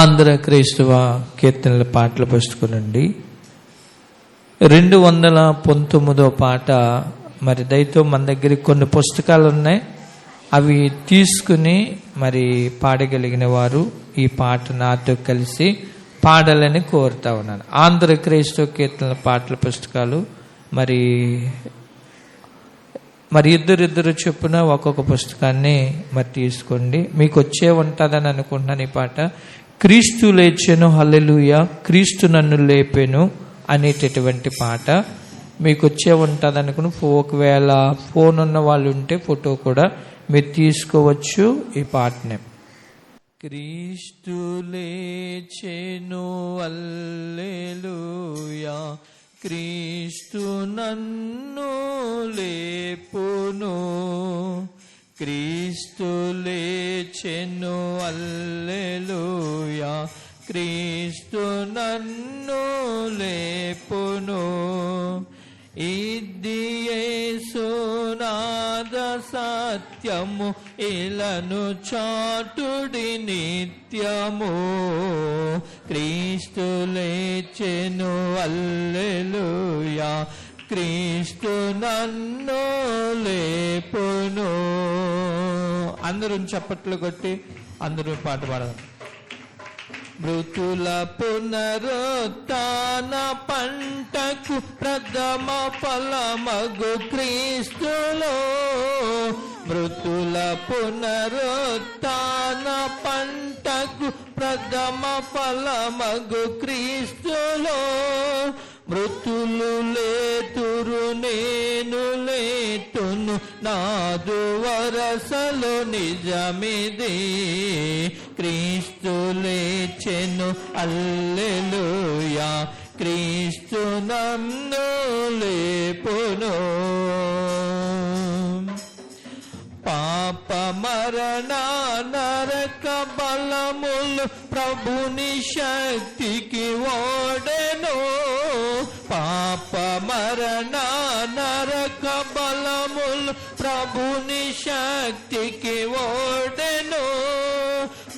ఆంధ్ర క్రైస్తవ కీర్తనల పాటల పుస్తకం నుండి 219వ పాట. మరి దయతో మన దగ్గర కొన్ని పుస్తకాలు ఉన్నాయి, అవి తీసుకుని మరి పాడగలిగిన వారు ఈ పాట నాతో కలిసి పాడాలని కోరుతా ఉన్నాను. ఆంధ్ర క్రైస్తవ కీర్తనల పాటల పుస్తకాలు మరి ఇద్దరు చొప్పున ఒక్కొక్క పుస్తకాన్ని మరి తీసుకోండి. మీకు వచ్చే ఉంటుందని అనుకుంటున్నాను. ఈ పాట క్రీస్తు లేచెను హల్లెలూయా, క్రీస్తు నన్ను లేపెను అనేటటువంటి పాట మీకు వచ్చే ఉంటుంది అనుకుని, ఒకవేళ ఫోన్ ఉన్న వాళ్ళు ఉంటే ఫోటో కూడా మీరు తీసుకోవచ్చు. ఈ పాటనే క్రీస్తు లేచెను హల్లెలూయా, క్రీస్తు నన్ను లేపును, క్రీస్తు లేచెను హల్లెలూయా, క్రీస్తు నన్ను లేపును. ఇది యేసునాథ సత్యము, ఇలను చాటుడి నిత్యము, క్రీస్తు లేచెను హల్లెలూయా, క్రీస్తు నన్ను లేపును. అందరూ చప్పట్లు కొట్టి అందరూ పాట పాడదాం. మృతుల పునరుత్థాన పంటకు ప్రథమ ఫలమగు క్రీస్తులో, మృతుల పునరుత్థాన పంటకు ప్రథమ ఫలమగు క్రీస్తులో, మృతులు లేతురు నేను లేటును, నాదు వరసలో నిజమిది, క్రీస్తు లేచెను హల్లెలూయా, క్రీస్తు నన్ను లేపును. పాప మరణ నరక బలములు ప్రభుని శక్తికి ఓడెను, పాప మరణ నరక బలములు ప్రభుని శక్తికి ఓడెను,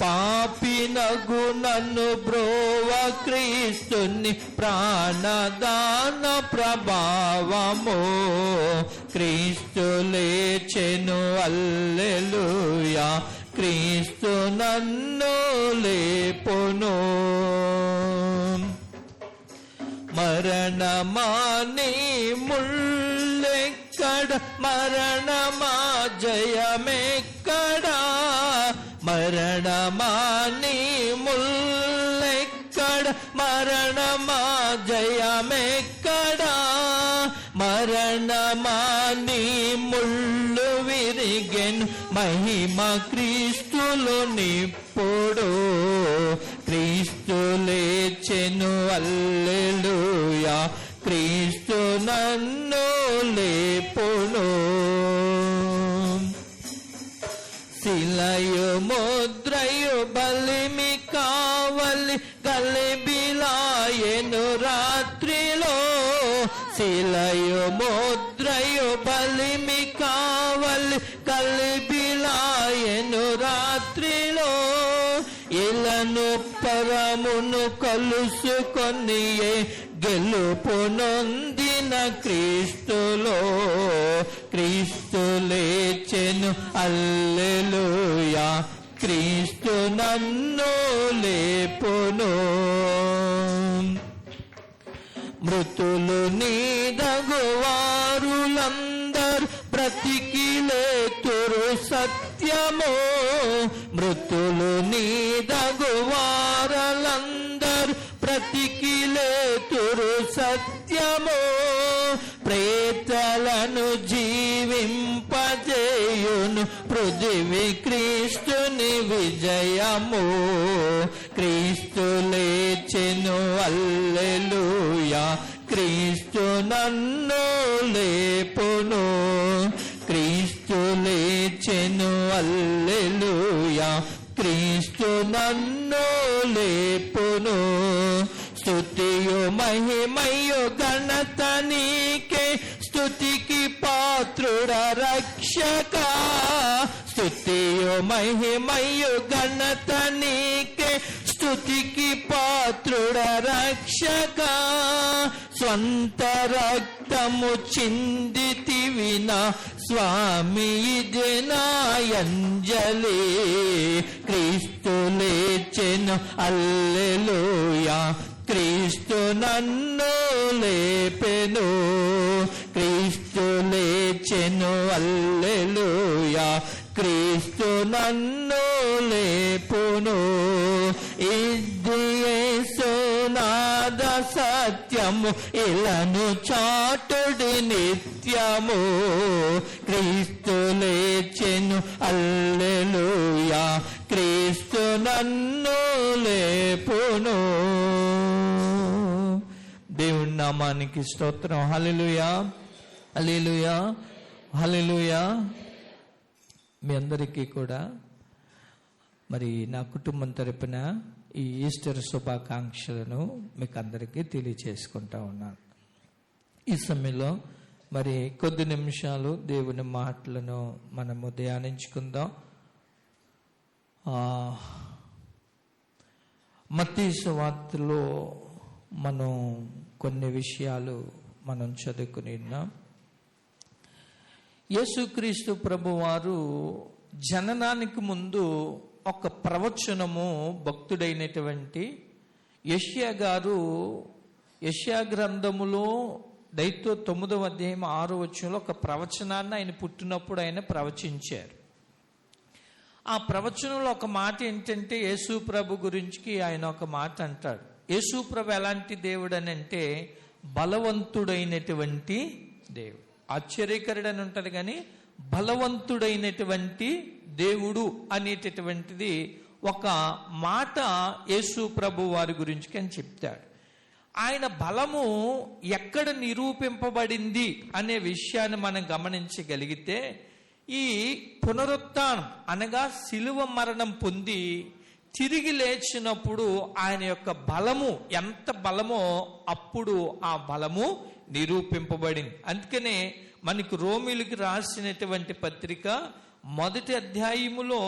పాపినగు నన్ను బ్రోవ క్రీస్తుని ప్రాణదాన ప్రభావము, క్రీస్తు లేచెను హల్లెలూయా, క్రీస్తు నన్ను లేపును. మరణమాని ముళ్ళెక్కడ, మరణమా జయమెక్కడ, మరణమాని ముళ్ళెక్కడ, మరణమా జయమెక్కడ, మరణమాని ముళ్ళు విరిగెను మహిమ క్రీస్తులో నిప్పుడు, క్రీస్తు లేచెను హల్లెలూయా, క్రీస్తు నన్ను లేపును. శిలయు ముద్రయు బలిమి కావలి గలిబిలాయెను రాత్రిలో, శిలయు ముద్రయు బలిమి కావలి గలిబిలాయెను రాత్రిలో, ఇలను పరమును కలుసుకొనియే గెలుపు నొందిన క్రీస్తులో, క్రీస్తు లేచెను హల్లెలూయా, క్రీస్తు నన్ను లేపును. మృతులు నీదగువారులందరూ బ్రతికి లేతురు సత్యము, మృతులు నీదగువారులందరూ బ్రతికి లేతురు సత్యము, ప్రేతలను జీవింపజేయును పృథివీ క్రీస్తుని విజయము, క్రీస్తు లేచెను హల్లెలూయా, క్రీస్తు నన్ను లేపును, క్రీస్తు లేచెను హల్లెలూయా, క్రీస్తు నన్ను లేపును. స్తుతియు మహిమయు ఘనత నీకే, స్తుతికి పాత్రుడ రక్షక, స్తుతియు మహిమయు ఘనత నీకే, స్తుతికి పాత్రుడ రక్షక, స్వంత రక్తము చిందితివిన స్వామి ఇదే నా అంజలి. క్రీస్తు లేచెను హల్లెలూయా, క్రీస్తు నన్ను లేపెను. క్రీస్తు లేచెను హల్లెలూయా, క్రీస్తు నన్ను లేపును. ఇది యేసునాద సత్యము, ఇలను చాటుడి నిత్యము. క్రీస్తు లేచెను హల్లెలూయా, క్రీస్తు నన్ను లేపును. దేవుని నామానికి స్తోత్రం. హల్లెలూయా, హల్లెలూయా, హల్లెలూయా. మీ అందరికీ కూడా మరి నా కుటుంబం తరపున ఈ ఈస్టర్ శుభాకాంక్షలను మీకు అందరికీ తెలియచేసుకుంటా ఉన్నాను. ఈ సమయంలో మరి కొద్ది నిమిషాలు దేవుని మాటలను మనము ధ్యానించుకుందాం. మత్తయి సువార్తలో మనం కొన్ని విషయాలు మనం చదువుకుని ఉన్నాం. యేసుక్రీస్తు ప్రభువారు జననానికి ముందు ఒక ప్రవచనము భక్తుడైనటువంటి యెషయా గారు యెషయా గ్రంథములో దైతో 9వ అధ్యాయం 6వ వచనంలో ఒక ప్రవచనాన్ని ఆయన పుట్టినప్పుడు ఆయన ప్రవచించారు. ఆ ప్రవచనంలో ఒక మాట ఏంటంటే, యేసు ప్రభు గురించి ఆయన ఒక మాట అంటాడు. యేసు ప్రభు ఎలాంటి దేవుడు అని అంటే బలవంతుడైనటువంటి దేవుడు. ఆశ్చర్యకరుడు అని ఉంటుంది, కానీ బలవంతుడైనటువంటి దేవుడు అనేటటువంటిది ఒక మాట యేసు ప్రభు వారి గురించి అని చెప్తాడు. ఆయన బలము ఎక్కడ నిరూపింపబడింది అనే విషయాన్ని మనం గమనించగలిగితే, ఈ పునరుత్థానం అనగా శిలువ మరణం పొంది తిరిగి లేచినప్పుడు ఆయన యొక్క బలము ఎంత బలమో అప్పుడు ఆ బలము నిరూపింపబడింది. అందుకనే మనకు రోమీయులకు రాసినటువంటి పత్రిక 1వ అధ్యాయములో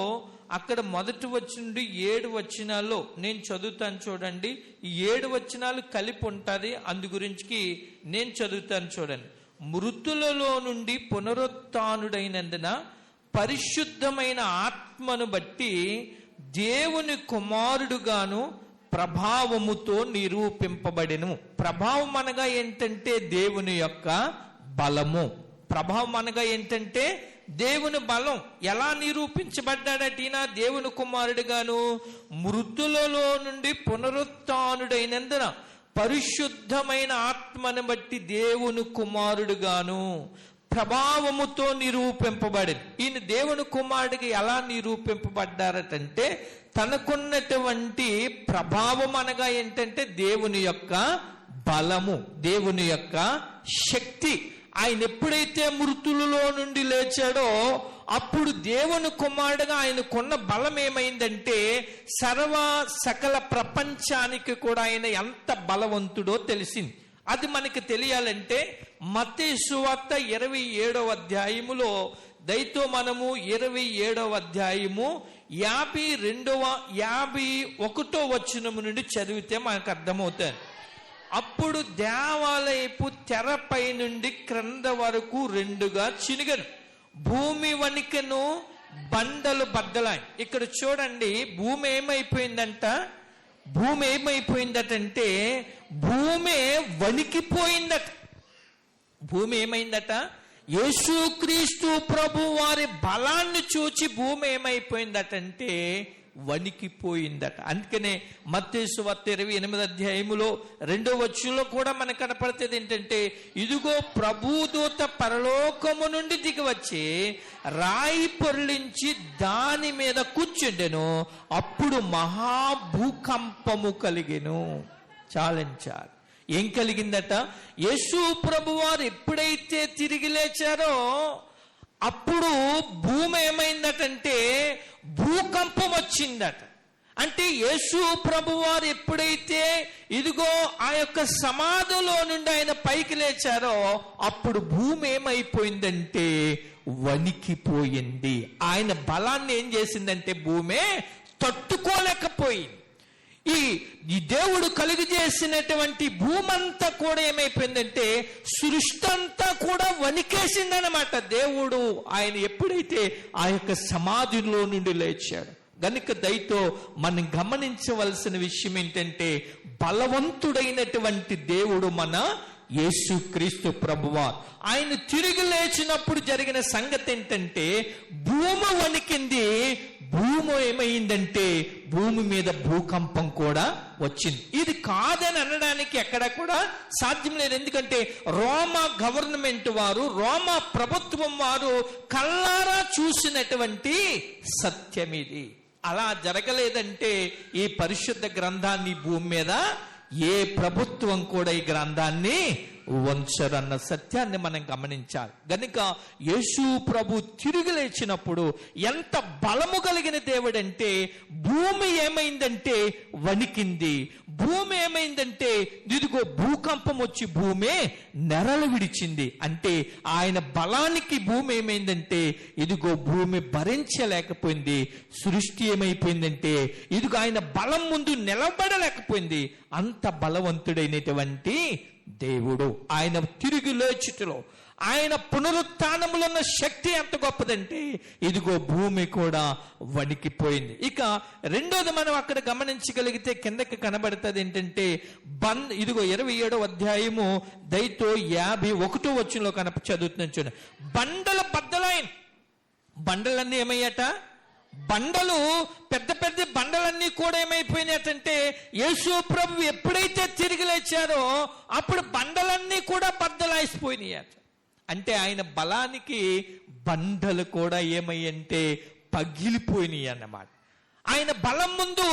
అక్కడ 1వ వచనం నుండి 7 వచనాల్లో నేను చదువుతాను చూడండి. ఈ 7 వచనాలు కలిపి ఉంటుంది, అందు గురించి నేను చదువుతాను చూడండి. మృతులలో నుండి పునరుత్థానుడైనందున పరిశుద్ధమైన ఆత్మను బట్టి దేవుని కుమారుడుగాను ప్రభావముతో నిరూపింపబడెను. ప్రభావం అనగా ఏంటంటే దేవుని యొక్క బలము. ప్రభావం అనగా ఏంటంటే దేవుని బలం. ఎలా నిరూపించబడ్డాడట? దేవుని కుమారుడుగాను మృతులలో నుండి పునరుత్థానుడైనందున పరిశుద్ధమైన ఆత్మను బట్టి దేవుని కుమారుడుగాను ప్రభావముతో నిరూపింపబడింది. ఈయన దేవుని కుమారుడికి ఎలా నిరూపింపబడ్డారటంటే, తనకున్నటువంటి ప్రభావం అనగా ఏంటంటే దేవుని యొక్క బలము, దేవుని యొక్క శక్తి. ఆయన ఎప్పుడైతే మృతులలో నుండి లేచాడో అప్పుడు దేవుని కుమారుడుగా ఆయనకున్న బలం ఏమైందంటే సకల ప్రపంచానికి కూడా ఆయన ఎంత బలవంతుడో తెలిసింది. అది మనకి తెలియాలంటే మత్తయి సువార్త 27వ అధ్యాయములో దయతో మనము 27వ అధ్యాయము 51వ వచనము నుండి చదివితే మనకు అర్థమవుతుంది. అప్పుడు దేవాలయపు తెరపై నుండి క్రింద వరకు 2గా చినిగను, భూమి వణికెను, బండలు బద్దలాయి. ఇక్కడ చూడండి, భూమి ఏమైపోయిందటంటే భూమి వణికిపోయిందట. భూమి ఏమైందట? యేసుక్రీస్తు ప్రభు వారి బలాన్ని చూచి భూమి ఏమైపోయిందటంటే వణికిపోయిందట. అందుకనే మత్తయి సువార్త 28వ అధ్యాయములో 2వ వచనంలో కూడా మనకు కనపడుతుంది ఏంటంటే, ఇదిగో ప్రభుదూత పరలోకము నుండి దిగి వచ్చి రాయి పొర్లించి దాని మీద కూర్చుండెను, అప్పుడు మహాభూకంపము కలిగెను. చాలించాలి. ఏం కలిగిందట? యేసు ప్రభు వారు ఎప్పుడైతే తిరిగి లేచారో అప్పుడు భూమి ఏమైందటంటే భూకంపం వచ్చిందట. అంటే యేసు ప్రభు వారు ఎప్పుడైతే ఇదిగో ఆ యొక్క సమాధిలో నుండి ఆయన పైకి లేచారో అప్పుడు భూమి ఏమైపోయిందంటే వణికిపోయింది. ఆయన బలాన్ని ఏం చేసిందంటే భూమి తట్టుకోలేకపోయింది. ఈ దేవుడు కలుగజేసినటువంటి భూమంతా కూడా ఏమైపోయిందంటే సృష్టి అంతా కూడా వణికేసిందనమాట. దేవుడు ఆయన ఎప్పుడైతే ఆ యొక్క సమాధిలో నుండి లేచాడు గనుక దయతో మనం గమనించవలసిన విషయం ఏంటంటే బలవంతుడైనటువంటి దేవుడు మన యేసుక్రీస్తు ప్రభువారు. ఆయన తిరిగి లేచినప్పుడు జరిగిన సంగతి ఏంటంటే భూమి వణికింది. భూమి ఏమైందంటే భూమి మీద భూకంపం కూడా వచ్చింది. ఇది కాదని అనడానికి ఎక్కడ కూడా సాధ్యం లేదు. ఎందుకంటే రోమా గవర్నమెంట్ వారు, రోమా ప్రభుత్వం వారు కళ్ళారా చూసినటువంటి సత్యం ఇది. అలా జరగలేదంటే ఈ పరిశుద్ధ గ్రంథాన్ని భూమి మీద ఏ ప్రభుత్వం కూడా ఈ గ్రంథాన్ని వంచరన్న సత్యాన్ని మనం గమనించాలి. గనుక యేసు ప్రభు తిరిగి లేచినప్పుడు ఎంత బలము కలిగిన దేవుడంటే భూమి ఏమైందంటే వణికింది. భూమి ఏమైందంటే ఇదిగో భూకంపం వచ్చి భూమి నెరలు విడిచింది. అంటే ఆయన బలానికి భూమి ఏమైందంటే ఇదిగో భూమి భరించలేకపోయింది. సృష్టి ఏమైపోయిందంటే ఇదిగో ఆయన బలం ముందు నిలబడలేకపోయింది. అంత బలవంతుడైనటువంటి దేవుడు ఆయన తిరిగి లేచుటలో, ఆయన పునరుత్థానములో ఉన్న శక్తి ఎంత గొప్పదంటే ఇదిగో భూమి కూడా వణికిపోయింది. ఇక రెండోది మనం అక్కడ గమనించగలిగితే కిందకి కనబడుతుంది ఏంటంటే ఇదిగో 27వ అధ్యాయము దయతో 51వ వచనంలో చదువుతున్నాను చూడండి. బండల బద్దలైన బండలన్నీ ఏమయ్యాట? బండలు పెద్ద పెద్ద బండలన్నీ కూడా ఏమైపోయినాయంటే యేసు ప్రభు ఎప్పుడైతే తిరిగి లేచారో అప్పుడు బండలన్నీ కూడా బద్దలాయిపోయినాయట. అంటే ఆయన బలానికి బండలు కూడా ఏమయ్యంటే పగిలిపోయినాయి అన్నమాట. ఆయన బలం ముందు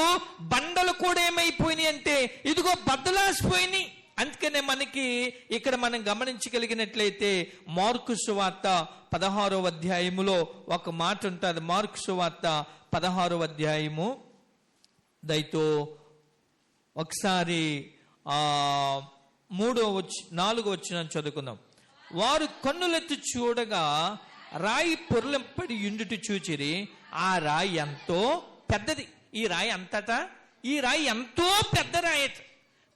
బండలు కూడా ఏమైపోయినాయి అంటే ఇదిగో బద్దలాసిపోయినాయి. అందుకనే మనకి ఇక్కడ మనం గమనించగలిగినట్లయితే మార్కు సువార్త 16వ అధ్యాయములో ఒక మాట ఉంటుంది. మార్కు సువార్త 16వ అధ్యాయము దయతో ఒకసారి 4వ వచనం చదువుకుందాం. వారు కన్నులెత్తి చూడగా రాయి పొర్లింపడి యుండుట చూచిరి. ఆ రాయి ఎంతో పెద్దది. ఈ రాయి అంతటా ఈ రాయి ఎంతో పెద్ద రాయట.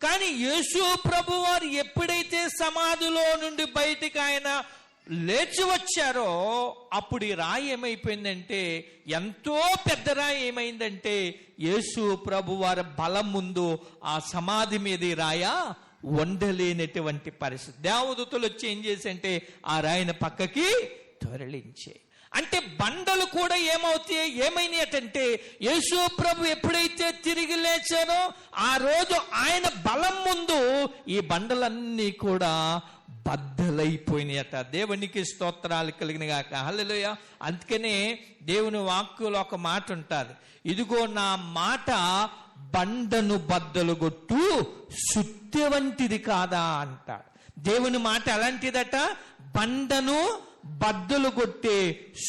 కానీ యేసు ప్రభు వారు ఎప్పుడైతే సమాధిలో నుండి బయటికి ఆయన లేచి వచ్చారో అప్పుడు ఈ రాయి ఏమైపోయిందంటే ఎంతో పెద్ద రాయి ఏమైందంటే యేసు ప్రభు వారి బలం ముందు ఆ సమాధి మీద ఈ రాయ వండలేనటువంటి పరిస్థితి. దేవదూతలు వచ్చి ఏం చేసంటే ఆ రాయిని పక్కకి తొరలించే. అంటే బండలు కూడా ఏమైనాయంటే యేసు ప్రభు ఎప్పుడైతే తిరిగి లేచారో ఆ రోజు ఆయన బలం ముందు ఈ బండలన్నీ కూడా బద్దలైపోయినాయట. దేవునికి స్తోత్రాలు కలిగిన గాక. హల్లెలూయా. అందుకనే దేవుని వాక్యంలో ఒక మాట ఉంటుంది. ఇదిగో నా మాట బండను బద్దలు కొట్టు సుత్తె వంటిది కాదా అంటాడు. దేవుని మాట ఎలాంటిదట? బండను బద్దలు కొట్టే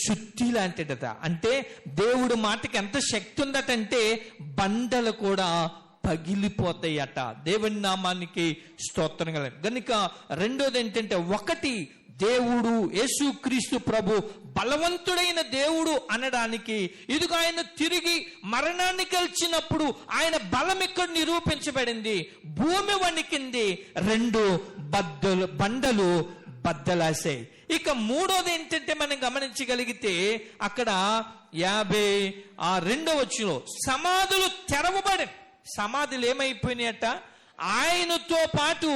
సుత్తి లాంటిదట. అంటే దేవుడి మాటకి ఎంత శక్తి ఉందటంటే బండలు కూడా పగిలిపోతాయట. దేవుని నామానికి స్తోత్రం కలగ. కనుక రెండోది ఏంటంటే ఒకటి దేవుడు యేసుక్రీస్తు ప్రభు బలవంతుడైన దేవుడు అనడానికి ఇదిగో ఆయన తిరిగి మరణాన్ని గెలిచినప్పుడు ఆయన బలం ఇక్కడ నిరూపించబడింది. భూమి వణికింది. 2 బండలు బద్దలాసాయి. ఇక మూడోది ఏంటంటే మనం గమనించగలిగితే అక్కడ 52వ వచనంలో సమాధులు తెరవబడి సమాధులు ఏమైపోయినాయట? ఆయనతో పాటు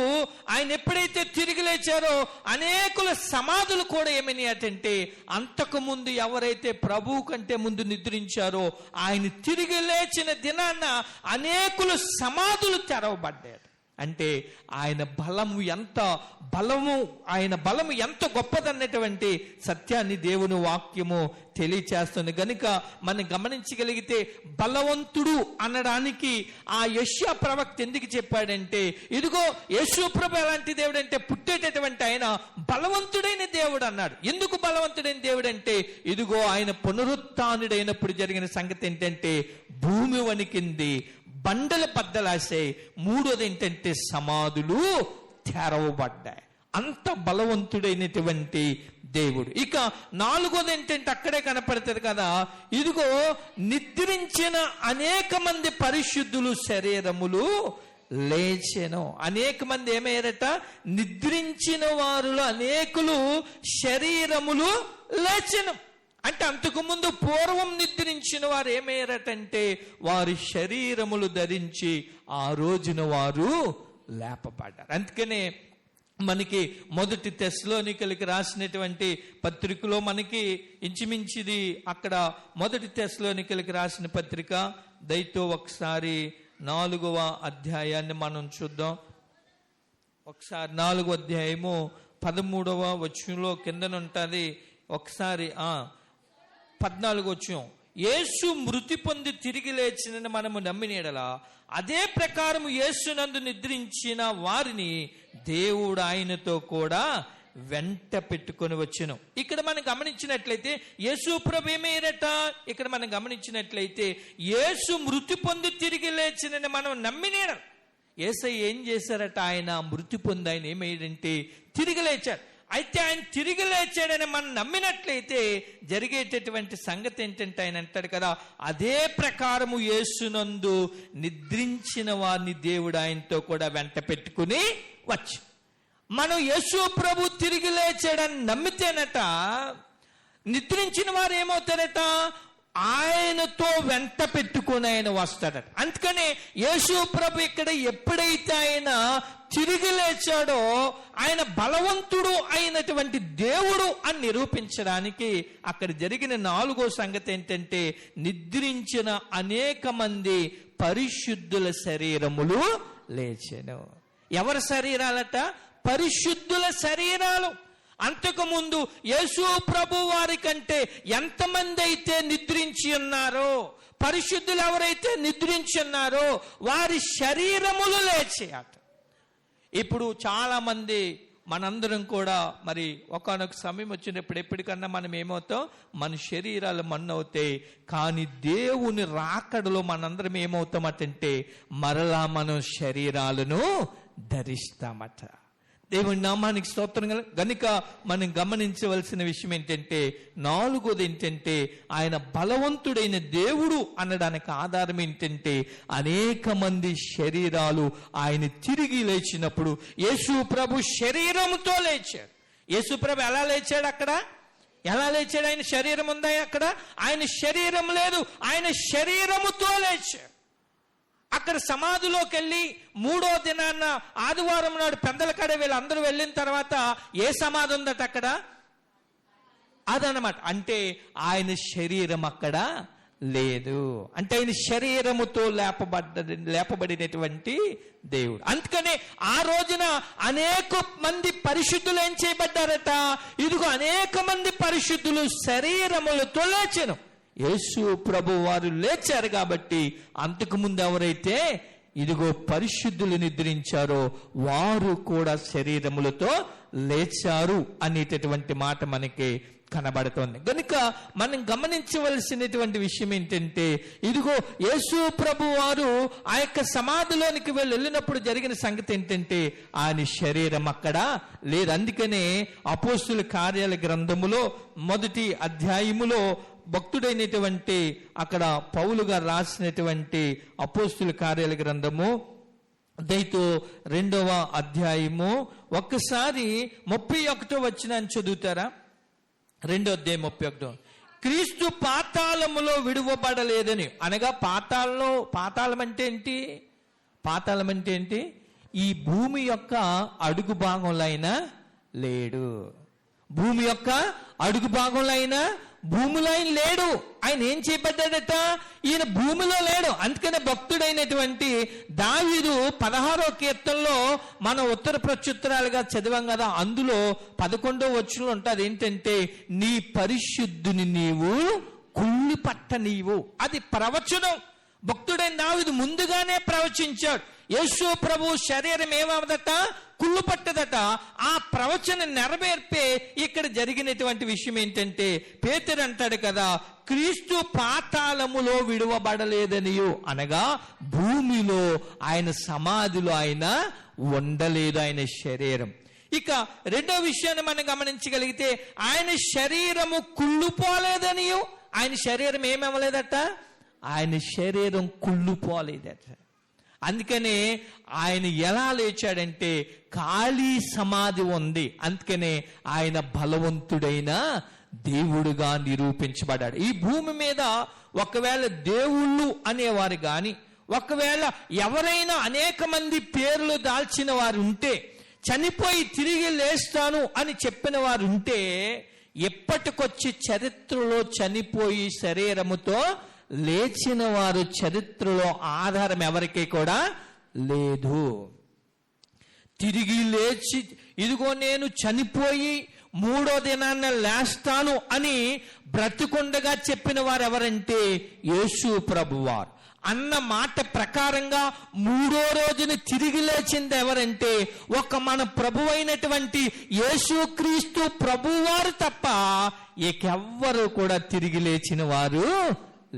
ఆయన ఎప్పుడైతే తిరిగి లేచారో అనేకుల సమాధులు కూడా ఏమైనాయటంటే అంతకు ముందు ఎవరైతే ప్రభువు కంటే ముందు నిద్రించారో ఆయన తిరిగి లేచిన దినాన అనేకుల సమాధులు తెరవబడ్డాయి. అంటే ఆయన బలము ఎంత గొప్పదన్నటువంటి సత్యాన్ని దేవుని వాక్యము తెలియచేస్తుంది. గనుక మనం గమనించగలిగితే బలవంతుడు అనడానికి ఆ యెషయా ప్రవక్త ఎందుకు చెప్పాడంటే ఇదిగో యేసు ప్రభు ఎలాంటి దేవుడు అంటే పుట్టేటటువంటి ఆయన బలవంతుడైన దేవుడు అన్నాడు. ఎందుకు బలవంతుడైన దేవుడు అంటే ఇదిగో ఆయన పునరుత్థానుడైనప్పుడు జరిగిన సంగతి ఏంటంటే భూమి వణికింది, బండలు బద్దలాసాయి. మూడోది ఏంటంటే సమాధులు తెరవబడ్డాయి. అంత బలవంతుడైనటువంటి దేవుడు. ఇక నాలుగోది ఏంటంటే అక్కడే కనపడుతుంది కదా, ఇదిగో నిద్రించిన అనేక మంది పరిశుద్ధులు శరీరములు లేచెను. అనేక మంది ఏమయ్యారట? నిద్రించిన వారిలో అనేకులు శరీరములు లేచెను. అంటే అంతకుముందు పూర్వం నిద్రించిన వారు ఏమయ్యారటంటే వారి శరీరములు ధరించి ఆ రోజున వారు లేపబడ్డారు. అందుకనే మనకి మొదటి తెస్సలోనికలకు రాసినటువంటి పత్రికలో మనకి ఇంచుమించిది అక్కడ మొదటి తెస్సలోనికలకు రాసిన పత్రిక దయతో ఒకసారి 4వ అధ్యాయాన్ని మనం చూద్దాం. ఒకసారి 4వ అధ్యాయము 13వ వచనంలో కిందనుంటుంది. ఒకసారి 14వ వచనం, యేసు మృతి పొంది తిరిగి లేచినని మనము నమ్మినేడలా అదే ప్రకారము యేసునందు నిద్రించిన వారిని దేవుడు ఆయనతో కూడా వెంట పెట్టుకొని వచ్చెను. ఇక్కడ మనం గమనించినట్లయితే యేసు ప్రభు ఏమయ్యారట? ఇక్కడ మనం గమనించినట్లయితే యేసు మృతి పొంది తిరిగి లేచినని మనం నమ్మినేడం. యేసయ్య ఏం చేశారట? ఆయన మృతి పొంది ఆయన ఏమయ్యాడంటే తిరిగి లేచాడు. అయితే ఆయన తిరిగి లేచాడని మనం నమ్మినట్లయితే జరిగేటటువంటి సంగతి ఏంటంటే ఆయన అంటాడు కదా, అదే ప్రకారము యేసునందు నిద్రించిన వారిని దేవుడు ఆయనతో కూడా వెంట పెట్టుకుని వచ్చి, మనం యేసు ప్రభు తిరిగి లేచాడని నమ్మితేనట నిద్రించిన వారు ఏమవుతారట? ఆయనతో వెంట పెట్టుకుని ఆయన వస్తాడట. అందుకనే యేసు ప్రభు ఇక్కడ ఎప్పుడైతే ఆయన తిరిగి లేచాడో ఆయన బలవంతుడు అయినటువంటి దేవుడు అని నిరూపించడానికి అక్కడ జరిగిన 4వ సంగతి ఏంటంటే నిద్రించిన అనేక మంది పరిశుద్ధుల శరీరములు లేచెను. ఎవరి శరీరాలట? పరిశుద్ధుల శరీరాలు. అంతకుముందు యేసు ప్రభు వారి కంటే ఎంతమంది అయితే నిద్రించి ఉన్నారో, పరిశుద్ధులు ఎవరైతే నిద్రించి ఉన్నారో వారి శరీరములు లేచాయట. ఇప్పుడు చాలా మంది మనందరం కూడా మరి ఒకానొక సమయం వచ్చినప్పుడు ఎప్పటికన్నా మనం ఏమవుతాం? మన శరీరాలు మన్నవుతాయి. కానీ దేవుని రాకడలో మనందరం ఏమవుతామటంటే మరలా మనం శరీరాలను ధరిస్తామట. దేవుని నామానికి స్తోత్రం గనుక మనం గమనించవలసిన విషయం ఏంటంటే 4వది ఏంటంటే ఆయన బలవంతుడైన దేవుడు అనడానికి ఆధారం ఏంటంటే అనేక మంది శరీరాలు ఆయన తిరిగి లేచినప్పుడు యేసు ప్రభు శరీరంతో లేచాడు. యేసు ప్రభు ఎలా లేచాడు? అక్కడ ఎలా లేచాడు? ఆయన శరీరం ఉందా అక్కడ? ఆయన శరీరం లేదు, ఆయన శరీరముతో లేచాడు. అక్కడ సమాధిలోకి వెళ్ళి 3వ దినాన్న ఆదివారం నాడు పెద్దల కాడ వీళ్ళందరూ వెళ్ళిన తర్వాత ఏ సమాధి ఉందట అక్కడ? అదనమాట. అంటే ఆయన శరీరం అక్కడ లేదు. అంటే ఆయన శరీరముతో లేపబడినటువంటి దేవుడు. అందుకనే ఆ రోజున అనేక మంది పరిశుద్ధులు ఏం చేయబడ్డారట? ఇదిగో అనేక మంది పరిశుద్ధులు శరీరములతో లేచెను. యేసు ప్రభు వారు లేచారు కాబట్టి అంతకుముందు ఎవరైతే ఇదిగో పరిశుద్ధులు నిద్రించారో వారు కూడా శరీరములతో లేచారు అనేటటువంటి మాట మనకి కనబడుతోంది. కనుక మనం గమనించవలసినటువంటి విషయం ఏంటంటే ఇదిగో యేసు ప్రభు వారు ఆ యొక్క సమాధిలోనికి వెళ్ళినప్పుడు జరిగిన సంగతి ఏంటంటే ఆయన శరీరం అక్కడ లేదు. అందుకనే అపోస్తుల కార్యాల గ్రంథములో 1వ అధ్యాయములో భక్తుడైనటువంటి అక్కడ పౌలు గారు రాసినటువంటి అపోస్తుల కార్యాల గ్రంథము దయతో 2వ అధ్యాయము ఒక్కసారి 31వ వచనాన్ని చదువుతారా? 2వ అధ్యాయం 31. క్రీస్తు పాతాళములో విడువబడలేదని, అనగా పాతాళం అంటే ఏంటి? పాతాళం అంటే ఏంటి? ఈ భూమి యొక్క అడుగు భాగంలో అయినా లేడు. భూమి యొక్క అడుగు భాగంలో అయినా భూమిలో ఆయన లేడు. ఆయన ఏం చేయబడ్డాడట? ఈయన భూమిలో లేడు. అందుకనే భక్తుడైనటువంటి దావీదు 16వ కీర్తనలో మనం ఉత్తర ప్రత్యుత్తరాలుగా చదివాం కదా, అందులో 11వ వచనంలో ఉంటుంది ఏంటంటే నీ పరిశుద్ధుని నీవు కుళ్ళి పట్ట నీవు. అది ప్రవచనం. భక్తుడైన దావీదు ముందుగానే ప్రవచించాడు. యేసు ప్రభు శరీరం ఏమవదట? కుళ్ళు పట్టదట. ఆ ప్రవచన నెరవేర్పే ఇక్కడ జరిగినటువంటి విషయం ఏంటంటే పేతురు అంటాడు కదా, క్రీస్తు పాతాళములో విడువబడలేదనియు, అనగా భూమిలో ఆయన సమాధిలో ఆయన ఉండలేదు ఆయన శరీరం. ఇక రెండో విషయాన్ని మనం గమనించగలిగితే ఆయన శరీరము కుళ్ళుపోలేదనియు, ఆయన శరీరం ఏమవ్వలేదట, ఆయన శరీరం కుళ్ళుపోలేదట. అందుకనే ఆయన ఎలా లేచాడంటే ఖాళీ సమాధి ఉంది, అందుకనే ఆయన బలవంతుడైన దేవుడుగా నిరూపించబడ్డాడు. ఈ భూమి మీద ఒకవేళ దేవుళ్ళు అనేవారు గాని, ఒకవేళ ఎవరైనా అనేక మంది పేర్లు దాల్చిన వారు ఉంటే, చనిపోయి తిరిగి లేస్తాను అని చెప్పిన వారు ఉంటే, ఎప్పటికొచ్చి చరిత్రలో చనిపోయి శరీరముతో లేచిన వారు చరిత్రలో ఆధారం ఎవరికి కూడా లేదు. తిరిగి లేచి ఇదిగో నేను చనిపోయి 3వ దినాన్న లేస్తాను అని బ్రతికుండగా చెప్పిన వారు ఎవరంటే యేసు ప్రభువారు. అన్న మాట ప్రకారంగా 3వ రోజున తిరిగి లేచింది ఎవరంటే ఒక మన ప్రభు అయినటువంటి యేసుక్రీస్తు ప్రభువారు తప్ప ఎవ్వరు కూడా తిరిగి లేచిన వారు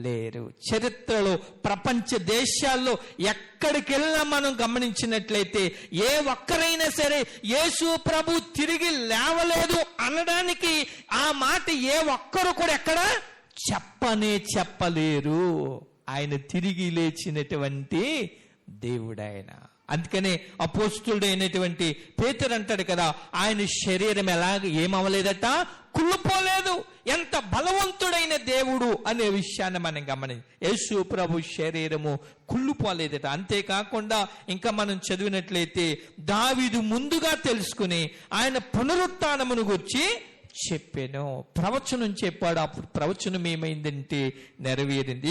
లేరు. చరిత్రలో ప్రపంచ దేశాల్లో ఎక్కడికి వెళ్ళినా మనం గమనించినట్లయితే ఏ ఒక్కరైనా సరే యేసు ప్రభు తిరిగి లేవలేదు అనడానికి ఆ మాట ఏ ఒక్కరు కూడా ఎక్కడ చెప్పలేరు. ఆయన తిరిగి లేచినటువంటి దేవుడు ఆయన. అందుకనే అపోస్తులుడైనటువంటి పేతురు అంటాడు కదా, ఆయన శరీరం ఏమవలేదట, కుళ్ళుపోలేదు. ఎంత బలవంతుడైన దేవుడు అనే విషయాన్ని మనం యేసు ప్రభు శరీరము కుళ్ళుపోలేదట. అంతేకాకుండా ఇంకా మనం చదివినట్లయితే దావీదు ముందుగా తెలుసుకుని ఆయన పునరుత్థానమును గురించి చెప్పాను, ప్రవచనం చెప్పాడు. అప్పుడు ప్రవచనం ఏమైందంటే నెరవేరింది.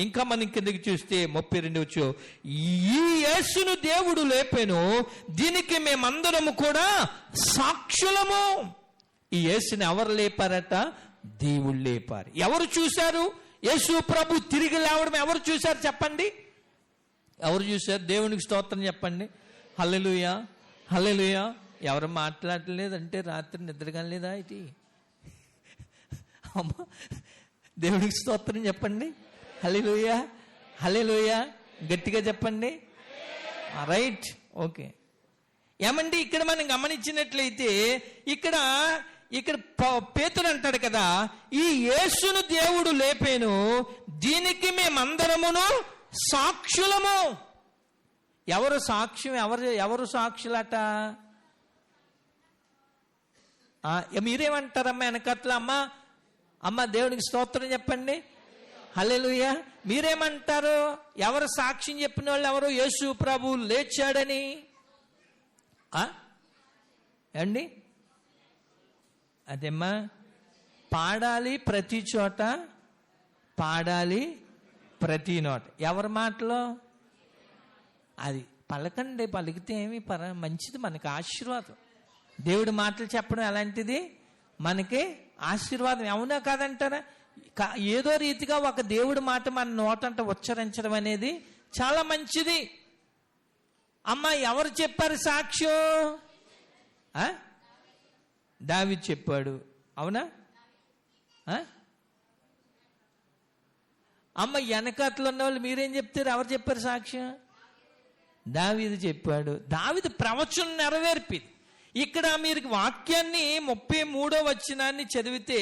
ఇంకా మనం కిందకి చూస్తే 32 ఈ యేసును దేవుడు లేపాను, దీనికి మేమందరము కూడా సాక్షులము. ఈ యేసుని ఎవరు లేపారట, దేవుడు లేపారు. ఎవరు చూశారు యేసు ప్రభు తిరిగి లేవడం? ఎవరు చూశారు చెప్పండి, ఎవరు చూశారు? దేవునికి స్తోత్రం చెప్పండి. హల్లెలూయా, హల్లెలూయా. ఎవరు మాట్లాడలేదంటే రాత్రి నిద్రగలేదా ఇది? అమ్మా దేవునికి స్తోత్రం చెప్పండి. హల్లెలూయా, హల్లెలూయా. గట్టిగా చెప్పండి. Right, okay. ఏమండి ఇక్కడ మనం గమనించినట్లయితే ఇక్కడ పేతురు అంటాడు కదా, ఈ యేసును దేవుడు లేపాను, దీనికి మేమందరమును సాక్షులము. ఎవరు సాక్ష్యం? ఎవరు సాక్షులట? మీరేమంటారమ్మా వెనకట్ల? అమ్మ దేవునికి స్తోత్రం చెప్పండి. హల్లెలూయా. మీరేమంటారు? ఎవరు సాక్ష్యం చెప్పిన వాళ్ళు ఎవరు? యేసు ప్రభు లేచాడని అండి. అదేమ్మా, పాడాలి ప్రతి చోట, పాడాలి ప్రతి నోట. ఎవరి మాటలో అది పలకండి, పలికితే ఏమి మంచిది, మనకి ఆశీర్వాదం. దేవుడి మాటలు చెప్పడం ఎలాంటిది? మనకి ఆశీర్వాదం. అవునా కాదంటారా? ఏదో రీతిగా ఒక దేవుడి మాట మన నోటంట ఉచ్చరించడం అనేది చాలా మంచిది. అమ్మా ఎవరు చెప్పారు సాక్ష్యం? దావీదు చెప్పాడు. అవునా? అమ్మ వెనకట్లు ఉన్న వాళ్ళు మీరేం చెప్తారు? ఎవరు చెప్పారు సాక్ష్యం? దావీదు చెప్పాడు. దావీదు ప్రవచనం నెరవేర్పింది. ఇక్కడ మీరు వాక్యాన్ని 33వ వచనాన్ని చదివితే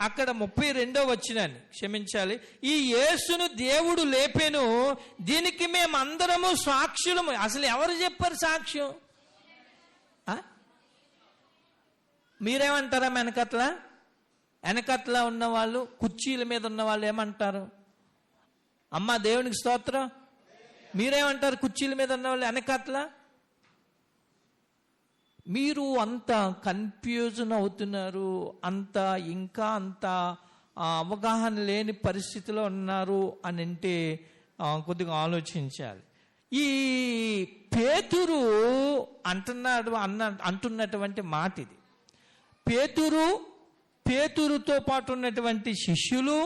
అక్కడ 32వ వచనాన్ని, క్షమించాలి, ఈ యేసును దేవుడు లేపాను, దీనికి మేమందరము సాక్షులము. అసలు ఎవరు చెప్పారు సాక్ష్యం? మీరేమంటారా? వెనకట్ల ఉన్న వాళ్ళు, కుర్చీల మీద ఉన్న వాళ్ళు ఏమంటారు? అమ్మా దేవునికి స్తోత్రం. మీరేమంటారు? కుర్చీల మీద ఉన్న వాళ్ళు, వెనకట్ల మీరు అంత కన్ఫ్యూజన్ అవుతున్నారు, అంత అవగాహన లేని పరిస్థితిలో ఉన్నారు అని అంటే కొద్దిగా ఆలోచించాలి. ఈ పేతురు అంటున్నటువంటి మాట ఇది. పేతురుతో పాటు ఉన్నటువంటి శిష్యులు,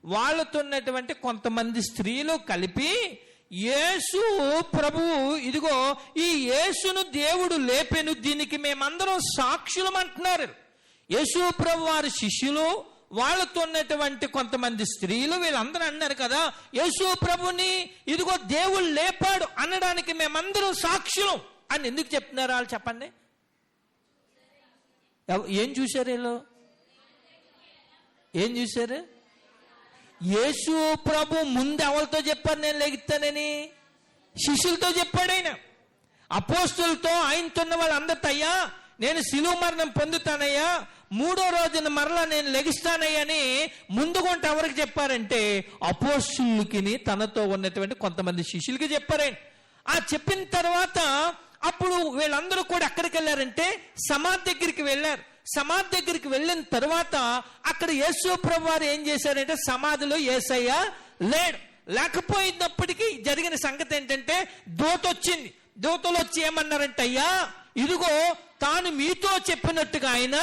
వాళ్ళతో ఉన్నటువంటి కొంతమంది స్త్రీలు కలిపి యేసు ప్రభు ఇదిగో ఈ యేసును దేవుడు లేపెను, దీనికి మేమందరం సాక్షులం అంటున్నారు. యేసు ప్రభు వారి శిష్యులు, వాళ్ళతో ఉన్నటువంటి కొంతమంది స్త్రీలు, వీళ్ళందరూ అన్నారు కదా, యేసు ప్రభుని ఇదిగో దేవుడు లేపాడు అనడానికి మేమందరం సాక్షులం అని ఎందుకు చెప్తున్నారు వాళ్ళు చెప్పండి? ఏం చూశారు వీళ్ళు? ఏం చూశారు? యేసు ప్రభు ముందు ఎవరితో చెప్పారు నేను లెగుతానని? శిష్యులతో చెప్పాడు ఆయన. అపోస్తులతో, ఆయనతో ఉన్న వాళ్ళందరితో, అయ్యా నేను శిలువ మరణం పొందుతానయ్యా, 3వ రోజున మరలా నేను లెగిస్తానయ్యా అని ముందుకుంటే ఎవరికి చెప్పారంటే అపోస్తులకి, తనతో ఉన్నటువంటి కొంతమంది శిష్యులకి చెప్పారు. ఆ చెప్పిన తర్వాత అప్పుడు వీళ్ళందరూ కూడా ఎక్కడికి వెళ్ళారంటే సమాధి దగ్గరికి వెళ్ళారు. సమాధి దగ్గరికి వెళ్ళిన తర్వాత అక్కడ యేసు ప్రభు వారు ఏం చేశారంటే సమాధిలో యేసయ్య లేడు. లేకపోయినప్పటికీ జరిగిన సంగతి ఏంటంటే దూత వచ్చింది. దూతలు వచ్చి ఏమన్నారంటే, అయ్యా ఇదిగో తాను మీతో చెప్పినట్టుగా ఆయన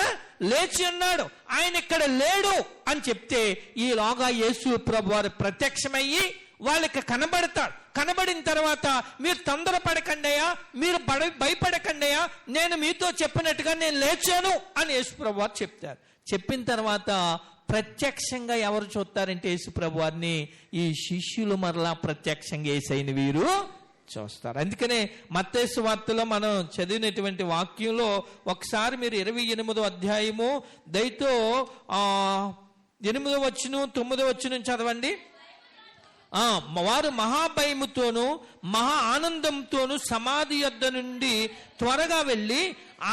లేచి ఉన్నాడు, ఆయన ఇక్కడ లేడు అని చెప్తే ఈలోగా యేసు ప్రభు వారు ప్రత్యక్షమయ్యి వాళ్ళకి కనబడతాడు. కనబడిన తర్వాత మీరు తొందరపడకండి అయ్యా, మీరు భయపడకండి అయ్యా, నేను మీతో చెప్పినట్టుగా నేను లేచాను అని యేసు ప్రభు వారు చెప్తారు. చెప్పిన తర్వాత ప్రత్యక్షంగా ఎవరు చూస్తారంటే యేసు ప్రభు వారిని ఈ శిష్యులు మరలా ప్రత్యక్షంగా యేసయ్యని వీరు చూస్తారు. అందుకనే మత్తయి సువార్తలో మనం చదివినటువంటి వాక్యంలో ఒకసారి మీరు 28వ అధ్యాయము దయతో 8వ వచనం 9వ వచనం చదవండి. వారు మహాభయముతోను మహా ఆనందంతోను సమాధి యొద్ద నుండి త్వరగా వెళ్ళి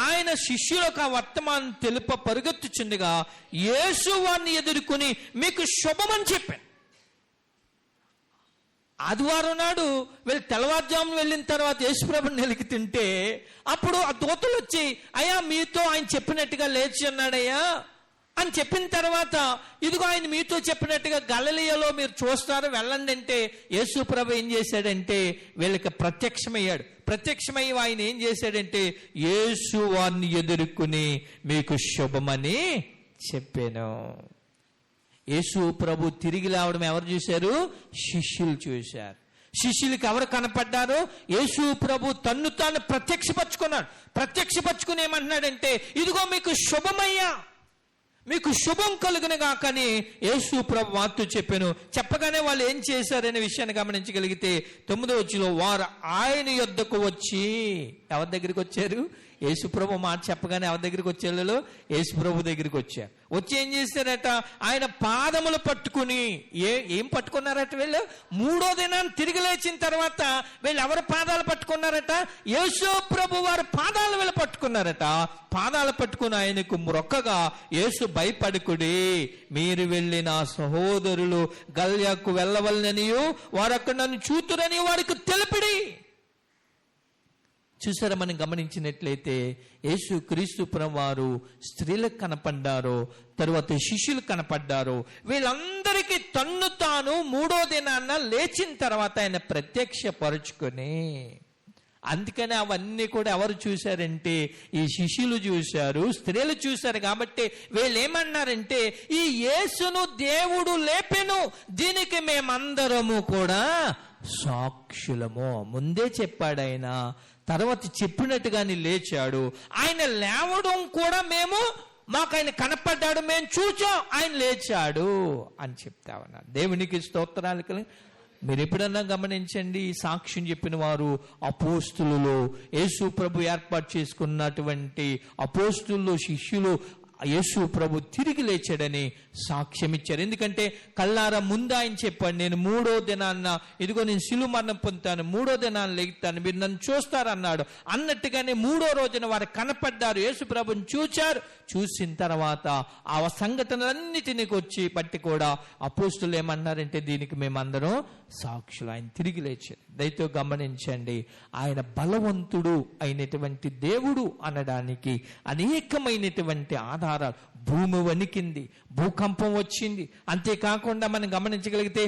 ఆయన శిష్యులకు ఆ వర్తమానం తెలుప పరుగెత్తుచుండగా యేసు వారిని ఎదుర్కొని మీకు శుభమని చెప్పాను. ఆదివారం నాడు వీళ్ళు తెల్లవారుజామున వెళ్ళిన తర్వాత యేసుప్రభుని నిలికి తింటే అప్పుడు ఆ దూతలు వచ్చి, అయ్యా మీతో ఆయన చెప్పినట్టుగా లేచి ఉన్నాడయ్యా అని చెప్పిన తర్వాత ఇదిగో ఆయన మీతో చెప్పినట్టుగా గలిలయలో మీరు చూస్తారు వెళ్ళండి అంటే యేసుప్రభు ఏం చేశాడంటే వీళ్ళకి ప్రత్యక్షమయ్యాడు. ప్రత్యక్షమయ్యి ఆయన ఏం చేశాడంటే యేసు వారిని ఎదుర్కొని మీకు శుభమని చెప్పాను. యేసు ప్రభు తిరిగి లేవడం ఎవరు చూశారు? శిష్యులు చూశారు. శిష్యులకి ఎవరు కనపడ్డారు? యేసు ప్రభు తన్ను తాను ప్రత్యక్షపరుచుకున్నాడు. ప్రత్యక్షపరుచుకుని ఏమంటున్నాడంటే ఇదిగో మీకు శుభమయ్యా, మీకు శుభం కలుగును గాకని యేసు ప్రభు వార్త చెప్పాను. చెప్పగానే వాళ్ళు ఏం చేశారనే విషయాన్ని గమనించగలిగితే 9వ వచనంలో వారు ఆయన యొద్దకు వచ్చి, ఎవరి దగ్గరికి వచ్చారు? యేసు ప్రభు మాట చెప్పగానే ఎవరి దగ్గరికి వచ్చారు? యేసు ప్రభు దగ్గరికి వచ్చారు. వచ్చి ఏం చేశారట? ఆయన పాదములు పట్టుకుని, ఏం పట్టుకున్నారట వీళ్ళు? 3వ దినాన్ని తిరిగి లేచిన తర్వాత వీళ్ళు ఎవరి పాదాలు పట్టుకున్నారట? యేసు ప్రభు వారి పాదాలు వీళ్ళు పట్టుకున్నారట. పాదాలు పట్టుకుని ఆయనకు మొక్కగా యేసు భయపడకుడి, మీరు వెళ్ళి నా సహోదరులు గలిలయకు వెళ్ళవలననియు వారు అక్కడ నన్ను చూతురని వారికి తెలిపిడి. చూసారా, మనం గమనించినట్లయితే యేసు క్రీస్తు ప్రభువు వారు స్త్రీలకు కనపడ్డారు, తరువాత శిష్యులు కనపడ్డారు. వీళ్ళందరికీ తన్ను తాను 3వ దినాన్న లేచిన తర్వాత ఆయన ప్రత్యక్షపరుచుకొని, అందుకనే అవన్నీ కూడా ఎవరు చూశారంటే ఈ శిష్యులు చూశారు, స్త్రీలు చూశారు. కాబట్టి వీళ్ళు ఏమన్నారంటే ఈ యేసును దేవుడు లేపెను, దీనికి మేమందరము కూడా సాక్షులము. ముందే చెప్పాడు ఆయన, తర్వాత చెప్పినట్టుగానే లేచాడు. ఆయన లేవడం కూడా మాకు ఆయన కనపడ్డాడు, మేము చూచాం, ఆయన లేచాడు అని చెప్తా ఉన్నారు. దేవునికి స్తోత్రాలు. మీరు ఎప్పుడన్నా గమనించండి, సాక్ష్యం చెప్పిన వారు అపోస్తులు, యేసు ప్రభు ఏర్పాటు చేసుకున్నటువంటి అపోస్తులు, శిష్యులు యేసు ప్రభు తిరిగి లేచాడని సాక్ష్యం ఇచ్చారు. ఎందుకంటే కళ్ళారా ముందు ఆయన చెప్పాడు, నేను 3వ దినాన్న ఇదిగో నేను శిలువ మరణం పొందుతాను, 3వ దినాన్ని లెగుతాను, మీరు నన్ను చూస్తారన్నాడు. అన్నట్టుగానే 3వ రోజున వారు కనపడ్డారు, యేసు ప్రభుని చూచారు. చూసిన తర్వాత ఆ సంఘటనలన్నిటినీ వచ్చి బట్టి కూడా అపోస్తులు ఏమన్నారంటే దీనికి మేమందరం సాక్షులు, ఆయన తిరిగి లేచాడు. దయతో గమనించండి, ఆయన బలవంతుడు అయినటువంటి దేవుడు అనడానికి అనేకమైనటువంటి ఆధారాలు. భూమి వణికింది, భూకంపం వచ్చింది. అంతేకాకుండా మనం గమనించగలిగితే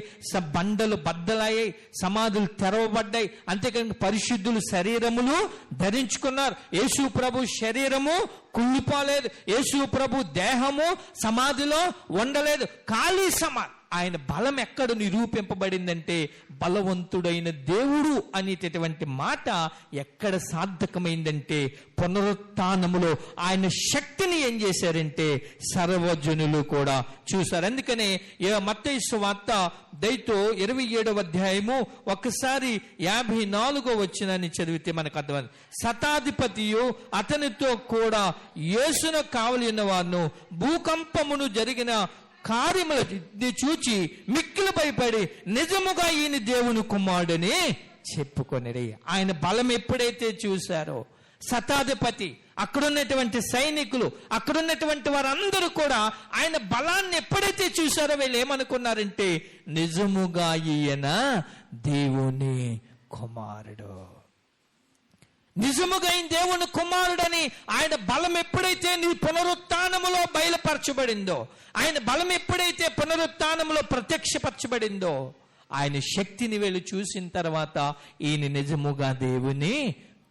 బండలు బద్దలయ్యాయి, సమాధులు తెరవబడ్డాయి. అంతేకాకుండా పరిశుద్ధులు శరీరములు ధరించుకున్నారు. యేసు ప్రభు శరీరము కుళ్ళిపోలేదు, యేసు ప్రభు దేహము సమాధిలో ఉండలేదు, ఖాళీ సమాధి. ఆయన బలం ఎక్కడ నిరూపింపబడిందంటే బలవంతుడైన దేవుడు అనేటటువంటి మాట ఎక్కడ సార్థకమైందంటే పునరుత్థానములో ఆయన శక్తిని ఏం చేశారంటే సర్వజనులు కూడా చూశారు. అందుకనే మత్తయి సువార్త దయతో 27వ అధ్యాయము ఒకసారి 54వ వచనాన్ని చదివితే మనకు అర్థమైంది. శతాధిపతియు అతనితో కూడా యేసును కావలి ఉన్న వారు భూకంపమును జరిగిన కార్యములు చూచి మిక్కిలి భయపడి నిజముగా ఈయన దేవుని కుమారుడని చెప్పుకొనిరి. ఆయన బలం ఎప్పుడైతే చూశారో శతాధిపతి, అక్కడున్నటువంటి సైనికులు, అక్కడున్నటువంటి వారందరూ కూడా ఆయన బలాన్ని ఎప్పుడైతే చూశారో వీళ్ళు ఏమనుకున్నారంటే నిజముగా ఈయన దేవుని కుమారుడు, నిజముగా ఆయన దేవుని కుమారుడని ఆయన బలం ఎప్పుడైతే నీ పునరుత్థానములో బయలుపరచబడిందో, ఆయన బలం ఎప్పుడైతే పునరుత్థానములో ప్రత్యక్షపరచబడిందో, ఆయన శక్తిని వీళ్ళు చూసిన తర్వాత ఈయన నిజముగా దేవుని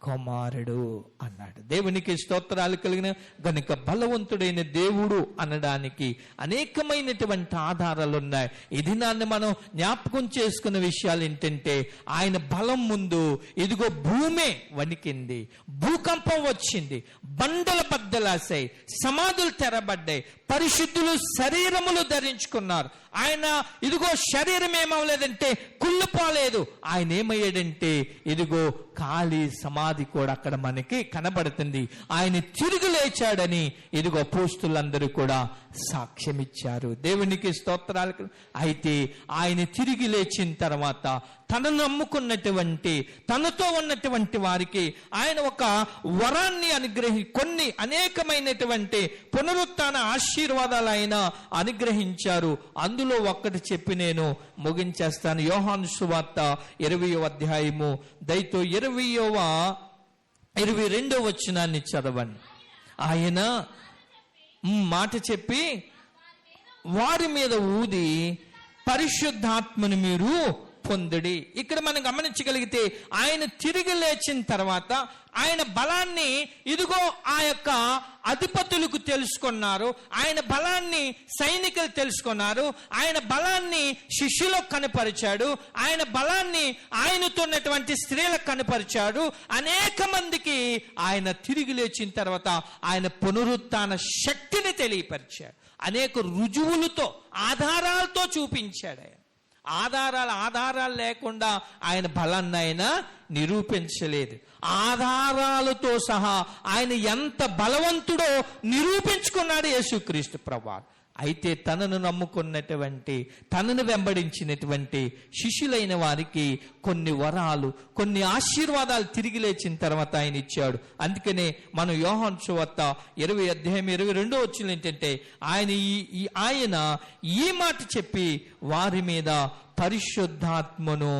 కుమారుడు అన్నాడు. దేవునికి స్తోత్రాలు కలిగిన గనుక బలవంతుడైన దేవుడు అనడానికి అనేకమైనటువంటి ఆధారాలు ఉన్నాయి. ఇది నాన్న మనం జ్ఞాపకం చేసుకున్న విషయాలు ఏంటంటే ఆయన బలం ముందు ఇదిగో భూమే వణికింది, భూకంపం వచ్చింది, బండల బద్దలాసాయి, సమాధులు తెరబడ్డాయి, పరిశుద్ధులు శరీరములు ధరించుకున్నారు. ఆయన ఇదిగో శరీరం ఏమవలేదంటే కుళ్ళుపోలేదు, ఆయన ఏమయ్యాడంటే ఇదిగో ఖాళీ సమాధి కూడా అక్కడ మనకి కనబడుతుంది. ఆయన తిరిగి లేచాడని ఇదిగో అపోస్తులందరూ కూడా సాక్ష్యం ఇచ్చారు. దేవునికి స్తోత్రాలు. అయితే ఆయన తిరిగి లేచిన తర్వాత తనను నమ్ముకున్నటువంటి తనతో ఉన్నటువంటి వారికి ఆయన ఒక వరాన్ని కొన్ని అనేకమైనటువంటి పునరుత్థాన ఆశీర్వాదాలు ఆయన అనుగ్రహించారు. అందులో ఒక్కటి చెప్పి నేను ముగించేస్తాను. యోహాను సువార్త 20వ అధ్యాయము దయతో 22వ వచనాన్ని చదవండి. ఆయన మాట చెప్పి వారి మీద ఊది పరిశుద్ధాత్మను మీరు పొందుడి. ఇక్కడ మనం గమనించగలిగితే ఆయన తిరిగి లేచిన తర్వాత ఆయన బలాన్ని ఇదిగో ఆ యొక్క అధిపతులకు తెలుసుకున్నారు, ఆయన బలాన్ని సైనికులు తెలుసుకున్నారు, ఆయన బలాన్ని శిష్యులకు కనపరిచాడు, ఆయన బలాన్ని ఆయనతో ఉన్నటువంటి స్త్రీలకు కనపరిచాడు. అనేక మందికి ఆయన తిరిగి లేచిన తర్వాత ఆయన పునరుత్థాన శక్తిని తెలియపరిచాడు. అనేక రుజువులతో ఆధారాలతో చూపించాడు. ఆయన ఆధారాలు లేకుండా ఆయన బలాన్ని ఆయన నిరూపించలేదు. ఆధారాలతో సహా ఆయన ఎంత బలవంతుడో నిరూపించుకున్నాడు యేసుక్రీస్తు ప్రభువు. అయితే తనను నమ్ముకున్నటువంటి తనను వెంబడించినటువంటి శిష్యులైన వారికి కొన్ని వరాలు, కొన్ని ఆశీర్వాదాలు తిరిగి లేచిన తర్వాత ఆయన ఇచ్చాడు. అందుకనే మనం యోహాను సువార్త 20వ అధ్యాయం 22వ వచనం ఏంటంటే ఆయన ఈ మాట చెప్పి వారి మీద పరిశుద్ధాత్మను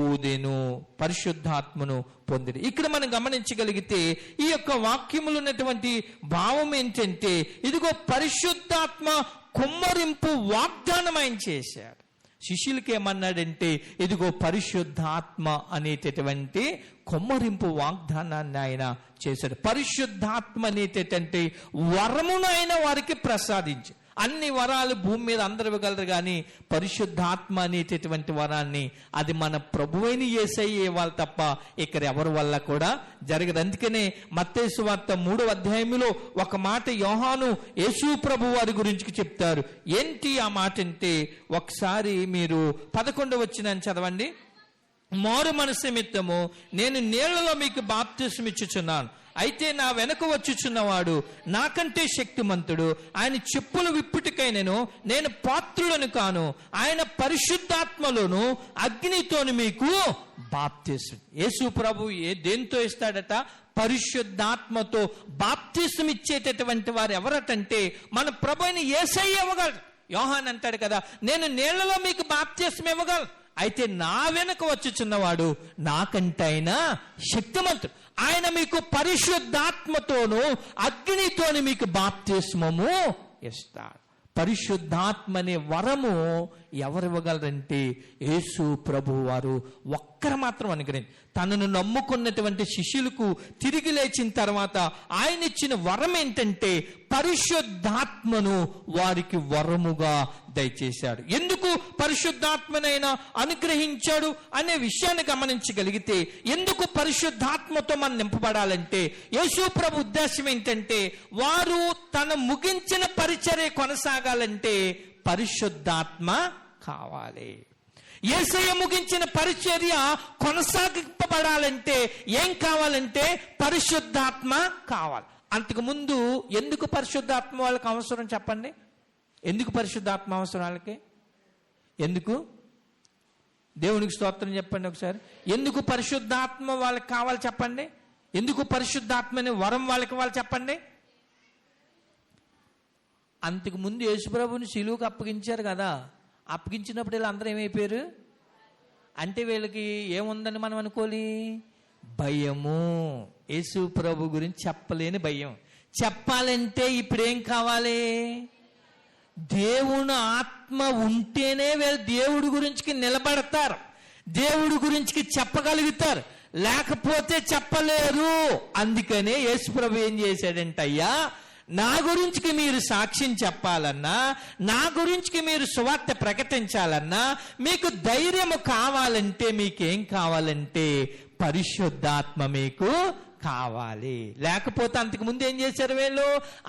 ఊదెను, పరిశుద్ధాత్మను పొందిరి. ఇక్కడ మనం గమనించగలిగితే ఈ యొక్క వాక్యములు ఉన్నటువంటి భావం ఏంటంటే ఇదిగో పరిశుద్ధాత్మ కుమ్మరింపు వాగ్దానం ఆయన చేశాడు. శిష్యులకి ఏమన్నాడంటే ఇదిగో పరిశుద్ధాత్మ అనేటటువంటి కుమ్మరింపు వాగ్దానాన్ని ఆయన చేశాడు. పరిశుద్ధాత్మ అనేటటువంటి వరమును ఆయన వారికి ప్రసాదించి, అన్ని వరాలు భూమి మీద అందరూ ఇవ్వగలరు కానీ పరిశుద్ధాత్మ అనేటటువంటి వరాన్ని అది మన ప్రభువైన యేసయ్య ఇవ్వాలి తప్ప ఇక్కడ ఎవరి వల్ల కూడా జరగదు. అందుకనే మత్తయి సువార్త 3వ అధ్యాయంలో ఒక మాట యోహాను యేసు ప్రభు వారి గురించి చెప్తారు. ఏంటి ఆ మాట అంటే ఒకసారి మీరు 11వ వచనాన్ని చదవండి. మారు మనసు నిమిత్తము నేను నీళ్లలో మీకు బాప్తిస్మం ఇచ్చుచున్నాను, అయితే నా వెనక వచ్చుచున్నవాడు నాకంటే శక్తిమంతుడు, ఆయన చెప్పులు విప్పుటికైనను నేను పాత్రులను కాను, ఆయన పరిశుద్ధాత్మలోను అగ్నితోను మీకు బాప్తిస్మం. యేసు ప్రభు దేంతో ఇస్తాడట? పరిశుద్ధాత్మతో బాప్తిస్మం ఇచ్చేటటువంటి వారు ఎవరటంటే మన ప్రభువుని యేసయ్య ఇవ్వగలరు. యోహాన్ అంటాడు కదా, నేను నీళ్లలో మీకు బాప్తిస్మం ఇవ్వగలను, అయితే నా వెనక వచ్చుచున్నవాడు నాకంటైనా శక్తిమంతుడు, ఆయన మీకు పరిశుద్ధాత్మతోను అగ్నితోను మీకు బాప్తిస్మము ఇస్తాడు. పరిశుద్ధాత్మ అనే వరము ఎవరు ఇవ్వగలరంటే యేసు ప్రభు వారు ఒక్కరు మాత్రం అనుగ్రహించి తనను నమ్ముకున్నటువంటి శిష్యులకు తిరిగి లేచిన తర్వాత ఆయన ఇచ్చిన వరం ఏంటంటే పరిశుద్ధాత్మను వారికి వరముగా దయచేశాడు. ఎందుకు పరిశుద్ధాత్మనైనా అనుగ్రహించాడు అనే విషయాన్ని గమనించగలిగితే, ఎందుకు పరిశుద్ధాత్మతో మనం నింపబడాలంటే యేసు ప్రభు ఉద్దేశం ఏంటంటే వారు తన ముగించిన పరిచర్య కొనసాగాలంటే పరిశుద్ధాత్మ కావాలి. యేసయ్య ముగించిన పరిచర్య కొనసాగింపబడాలంటే ఏం కావాలంటే పరిశుద్ధాత్మ కావాలి. అంతకు ముందు ఎందుకు పరిశుద్ధాత్మ వాళ్ళకి అవసరం చెప్పండి? ఎందుకు పరిశుద్ధాత్మ అవసరం వాళ్ళకి? ఎందుకు? దేవునికి స్తోత్రం చెప్పండి ఒకసారి. ఎందుకు పరిశుద్ధాత్మ వాళ్ళకి కావాలి చెప్పండి? ఎందుకు పరిశుద్ధాత్మని వరం వాళ్ళకి వాళ్ళు చెప్పండి? అంతకు ముందు యేసుప్రభుని శిలువకు అప్పగించారు కదా, అప్పగించినప్పుడు వీళ్ళు అందరూ ఏమైపోయారు అంటే వీళ్ళకి ఏముందని మనం అనుకోవాలి? భయము. యేసు ప్రభు గురించి చెప్పలేని భయం. చెప్పాలంటే ఇప్పుడేం కావాలి? దేవుని ఆత్మ ఉంటేనే వీళ్ళు దేవుడి గురించి నిలబడతారు, దేవుడి గురించి చెప్పగలుగుతారు, లేకపోతే చెప్పలేరు. అందుకనే యేసు ప్రభు ఏం చేశాడంటే, అయ్యా నా గురించి మీరు సాక్ష్యం చెప్పాలన్నా, నా గురించి మీరు సువార్త ప్రకటించాలన్నా మీకు ధైర్యము కావాలంటే మీకేం కావాలంటే పరిశుద్ధాత్మ మీకు కావాలి. లేకపోతే అంతకు ముందు ఏం చేశారు? వీళ్ళు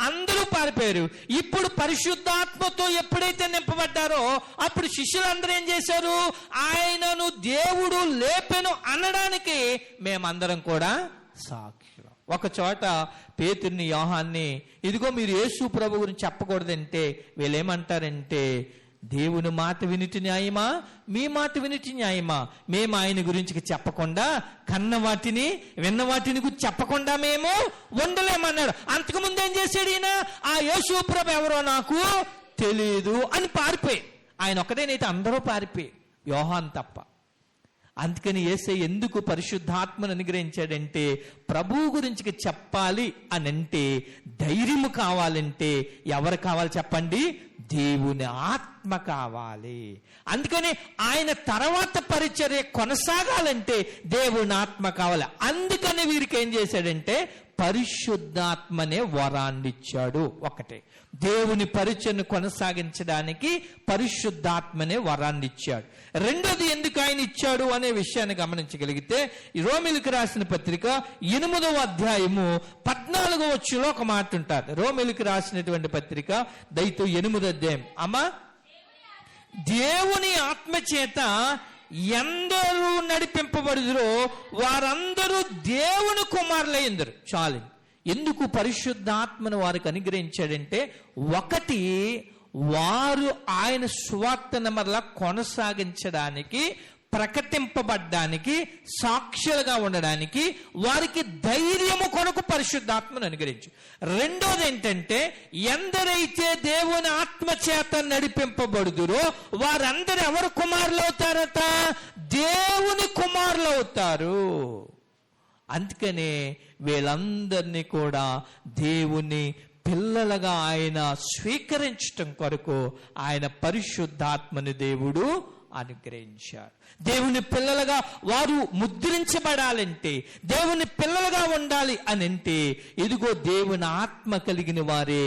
అందరూ పారిపోయారు. ఇప్పుడు పరిశుద్ధాత్మతో ఎప్పుడైతే నింపబడ్డారో అప్పుడు శిష్యులందరూ ఏం చేశారు? ఆయనను దేవుడు లేపెను అనడానికి మేమందరం కూడా సాక్షులు. ఒక చోట పేతురుని యోహాన్ని, ఇదిగో మీరు యేసు ప్రభు గురించి చెప్పకూడదంటే వీళ్ళేమంటారంటే, దేవుని మాట వినుటి న్యాయమా, మీ మాట వినుటి న్యాయమా? మేము ఆయన గురించి చెప్పకుండా, కన్న వాటిని విన్న వాటిని గురించి చెప్పకుండా మేము ఉండలేమన్నాడు. అంతకుముందు ఏం చేశాడు ఈయన? ఆ యేసు ప్రభు ఎవరో నాకు తెలియదు అని పారిపోయి, ఆయన ఒక్కడేనైతే అందరూ పారిపోయి, యోహాన్ తప్ప. అందుకని యేసయ్య ఎందుకు పరిశుద్ధాత్మను అనుగ్రహించాడంటే ప్రభువు గురించి చెప్పాలి అని అంటే, ధైర్యము కావాలంటే ఎవరు కావాలి చెప్పండి? దేవుని ఆత్మ కావాలి. అందుకని ఆయన తర్వాత పరిచర్య కొనసాగాలంటే దేవుని ఆత్మ కావాలి. అందుకని వీరికి ఏం చేశాడంటే పరిశుద్ధాత్మనే వరాన్నిచ్చాడు. ఒకటే, దేవుని పరిచర్యను కొనసాగించడానికి పరిశుద్ధాత్మనే వరాన్నిచ్చాడు. రెండోది ఎందుకు ఆయన ఇచ్చాడు అనే విషయాన్ని గమనించగలిగితే, రోమీయులకు రాసిన పత్రిక 8వ అధ్యాయము 14వ వచనంలో ఒక మాట ఉంటారు. రోమీయులకు రాసినటువంటి పత్రిక దయతో 8వ అధ్యాయం. అమ్మా, దేవుని ఆత్మ చేత ఎందరూ నడిపింపబడుదురో వారందరూ దేవుని కుమారులయ్యిందరు. చాలు. ఎందుకు పరిశుద్ధాత్మను వారికి అనుగ్రహించాడంటే, ఒకటి, వారు ఆయన సువార్తను మరలా కొనసాగించడానికి, ప్రకటింపబడ్డానికి, సాక్షులుగా ఉండడానికి వారికి ధైర్యము కొరకు పరిశుద్ధాత్మను అనుగ్రహించు. రెండోది ఏంటంటే, ఎందరైతే దేవుని ఆత్మ చేత నడిపింపబడుదురో వారందరూ ఎవరు కుమారులు అవుతారట? దేవుని కుమారులు అవుతారు. అందుకనే వీళ్ళందరినీ కూడా దేవుని పిల్లలుగా ఆయన స్వీకరించటం కొరకు ఆయన పరిశుద్ధాత్మని దేవుడు అనుగ్రహించారు. దేవుని పిల్లలుగా వారు ముద్రించబడాలంటే, దేవుని పిల్లలుగా ఉండాలి అని అంటే, ఇదిగో దేవుని ఆత్మ కలిగిన వారే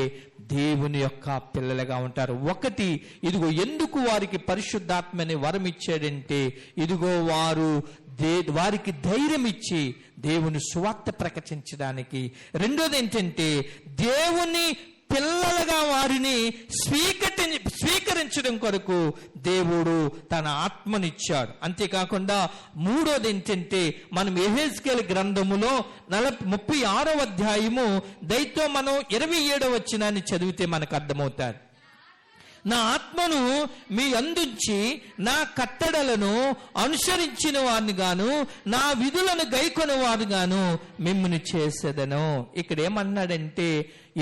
దేవుని యొక్క పిల్లలుగా ఉంటారు. ఒకటి, ఇదిగో ఎందుకు వారికి పరిశుద్ధాత్మని వరం ఇచ్చాడంటే, ఇదిగో వారికి ధైర్యం ఇచ్చి దేవుని సువార్త ప్రకటించడానికి. రెండోది ఏంటంటే, దేవుని పిల్లలుగా వారిని స్వీకరించడం కొరకు దేవుడు తన ఆత్మనిచ్చాడు. అంతేకాకుండా మూడోది ఏంటంటే, మనం యెహెజ్కేలు గ్రంథములో 36వ అధ్యాయము దయతో మనం 27వ వచనాన్ని చదివితే మనకు అర్థమవుతారు. నా ఆత్మను మీ అందుంచి నా కట్టడలను అనుసరించిన వారిని గాను, నా విధులను గైకొని వారు గాను మిమ్మును చేసేదను. ఇక్కడ ఏమన్నాడంటే,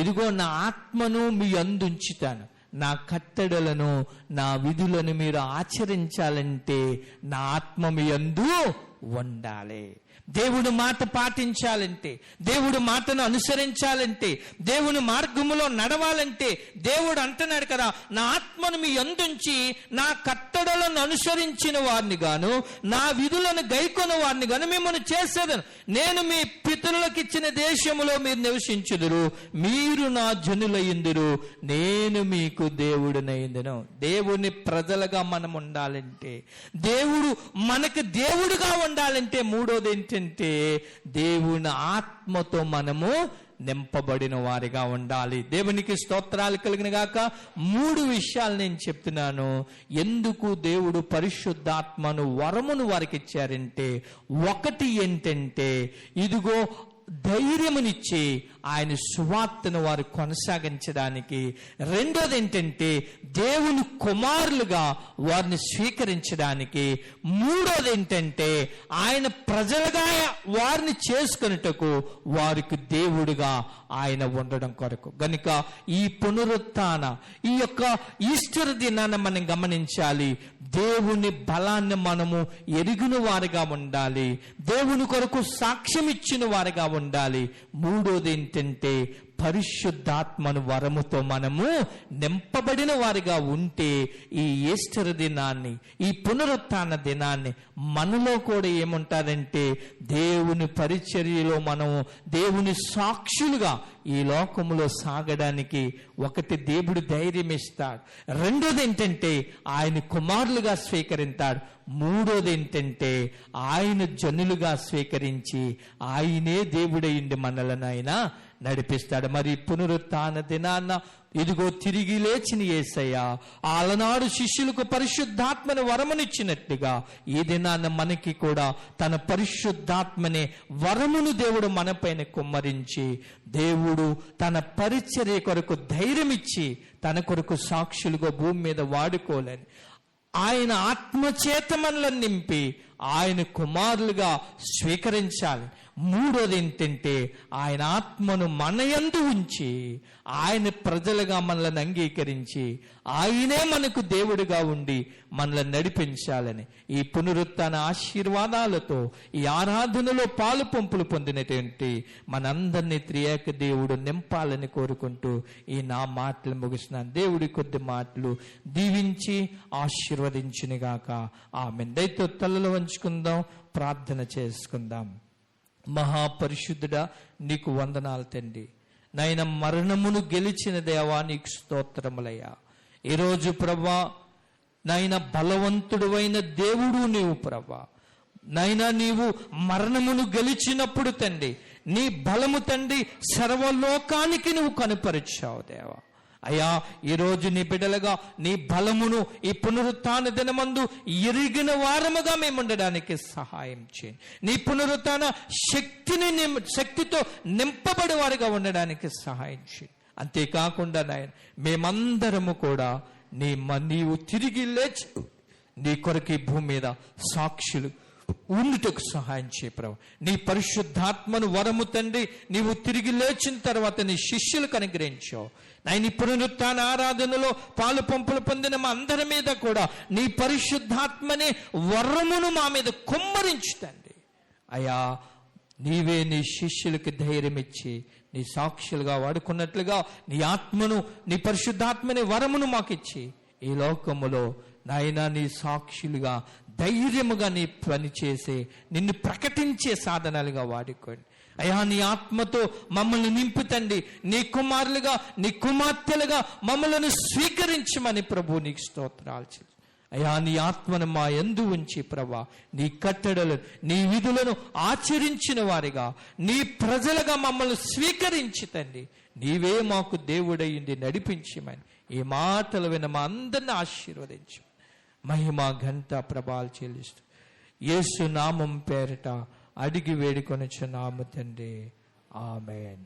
ఇదిగో నా ఆత్మను మీ అందుంచుతాను, నా కట్టడలను నా విధులను మీరు ఆచరించాలంటే నా ఆత్మ మీ యందు ఉండాలి. దేవుడు మాట పాటించాలంటే, దేవుడు మాటను అనుసరించాలంటే, దేవుని మార్గములో నడవాలంటే దేవుడు అంటున్నాడు కదా, నా ఆత్మను మీ యందుంచి నా కట్టడలను అనుసరించిన వారిని గాను నా విధులను గైకొన వారిని గాను మిమ్మల్ని చేసేదను. నేను మీ పితరులకు ఇచ్చిన దేశములో మీరు నివసించుదురు, మీరు నా జనులయ్యుందురు, నేను మీకు దేవుడినయ్యుందును. దేవుని ప్రజలుగా మనం ఉండాలంటే, దేవుడు మనకు దేవుడుగా ఉండాలంటే, మూడోది ఏంటంటే దేవుని ఆత్మతో మనము నింపబడిన వారిగా ఉండాలి. దేవునికి స్తోత్రాలు కలిగిన గాక. 3 విషయాలు నేను చెప్తున్నాను. ఎందుకు దేవుడు పరిశుద్ధాత్మను వరమును వారికి ఇచ్చారంటే, ఒకటి ఏంటంటే ఇదిగో ధైర్యమునిచ్చి ఆయన సువార్తను వారు కొనసాగించడానికి. రెండోది ఏంటంటే దేవుని కుమారులుగా వారిని స్వీకరించడానికి. మూడోది ఏంటంటే ఆయన ప్రజలుగా వారిని చేసుకొనుటకు, వారికి దేవుడుగా ఆయన ఉండడం కొరకు. గనుక ఈ పునరుత్థాన, ఈ యొక్క ఈస్టర్ దినాన్ని మనం గమనించాలి. దేవుని బలాన్ని మనము ఎరిగిన వారిగా ఉండాలి. దేవుని కొరకు సాక్ష్యం ఇచ్చిన వారిగా ఉండాలి. మూడోది ఏంటంటే పరిశుద్ధాత్మను వరముతో మనము నింపబడిన వారిగా ఉంటే ఈ ఈస్టర్ దినాన్ని, ఈ పునరుత్థాన దినాన్ని మనలో కూడా ఏముంటారంటే దేవుని పరిచర్యలో మనము దేవుని సాక్షులుగా ఈ లోకములో సాగడానికి ఒకటి దేవుడు ధైర్యం ఇస్తాడు. రెండోది ఏంటంటే ఆయన కుమారులుగా స్వీకరిస్తాడు. మూడోది ఏంటంటే ఆయన జనులుగా స్వీకరించి ఆయనే దేవుడయ్యుండి మనలను ఆయన నడిపిస్తాడు. మరి పునరుత్థాన దినాన్న ఇదిగో తిరిగి లేచిన యేసయ్య ఆలనాడు శిష్యులకు పరిశుద్ధాత్మని వరమునిచ్చినట్లుగా ఈ దినాన్న మనకి కూడా తన పరిశుద్ధాత్మనే వరమును దేవుడు మనపైన కుమ్మరించి, దేవుడు తన పరిచర్య కొరకు ధైర్యం ఇచ్చి తన కొరకు సాక్షులుగా భూమి మీద వాడుకోలేని ఆయన ఆత్మచేత మనలను నింపి ఆయన కుమారులుగా స్వీకరించాలి. మూడోది ఏంటంటే ఆయన ఆత్మను మన యందు ఉంచి ఆయన ప్రజలుగా మనల్ని అంగీకరించి ఆయనే మనకు దేవుడిగా ఉండి మనల్ని నడిపించాలని ఈ పునరుత్థాన ఆశీర్వాదాలతో ఈ ఆరాధనలో పాలు పంపులు పొందినటువంటి మనందరినీ త్రియేక దేవుడు నింపాలని కోరుకుంటూ ఈ నా మాటలు ముగిస్తున్నాను. దేవుడి కొద్ది మాటలు దీవించి ఆశీర్వదించునుగాక. ఆమేన్. దయతో తలలో వంచుకుందాం, ప్రార్థన చేసుకుందాం. మహాపరిశుద్ధుడా నీకు వందనాలు తండ్రి. నాయన మరణమును గెలిచిన దేవా నీకు స్తోత్రములయ్యా. ఈరోజు ప్రభా నాయన బలవంతుడువైన దేవుడు నీవు ప్రభా. నాయన నీవు మరణమును గెలిచినప్పుడు తండ్రి నీ బలము తండ్రి సర్వలోకానికి నువ్వు కనుపరిచావు దేవా. అయ్యా ఈరోజు నీ బిడ్డలుగా నీ బలమును ఈ పునరుత్థాన దినమందు ఎరిగిన వారముగా మేము ఉండడానికి సహాయం చేయండి. నీ పునరుత్థాన శక్తితో నింపబడి వారిగా ఉండడానికి సహాయం చేయండి. అంతేకాకుండా నాయన మేమందరము కూడా నీవు తిరిగి లేచి నీ కొరకు ఈ భూమి మీద సాక్షులు ఉండుటకు సహాయం చేయ ప్రభు. నీ పరిశుద్ధాత్మను వరము తండ్రి నీవు తిరిగి లేచిన తర్వాత నీ శిష్యులకు అనుగ్రహించావు. నాయన పునరుత్థాన ఆరాధనలో పాలు పంపులు పొందిన మా అందరి మీద కూడా నీ పరిశుద్ధాత్మనే వరమును మా మీద కుమ్మరించుతండి. అయ్యా నీవే నీ శిష్యులకి ధైర్యం ఇచ్చి నీ సాక్షులుగా వాడుకున్నట్లుగా నీ ఆత్మను, నీ పరిశుద్ధాత్మని వరమును మాకిచ్చి ఈ లోకములో నాయనా నీ సాక్షులుగా ధైర్యముగా నీ పని చేసే నిన్ను ప్రకటించే సాధనాలుగా వాడుకోండి. అయ్యా నీ ఆత్మతో మమ్మల్ని నింపుతండి. నీ కుమారులుగా నీ కుమార్తెలుగా మమ్మల్ని స్వీకరించమని ప్రభు నీకు స్తోత్రాలు చేసి అయ్యా నీ ఆత్మను మా యందు ఉంచి ప్రభా నీ కట్టడలు నీ విధులను ఆచరించిన వారిగా నీ ప్రజలుగా మమ్మల్ని స్వీకరించి తండ్రి నీవే మాకు దేవుడయ్యింది నడిపించమని ఈ మాటలు విన మా అందరిని ఆశీర్వదించు. మహిమ ఘంట ప్రభాలు చెల్లిస్తూ యేసు నామం పేరిట అడిగి వేడుకొనుచున్నాము తండ్రి. ఆమేన్.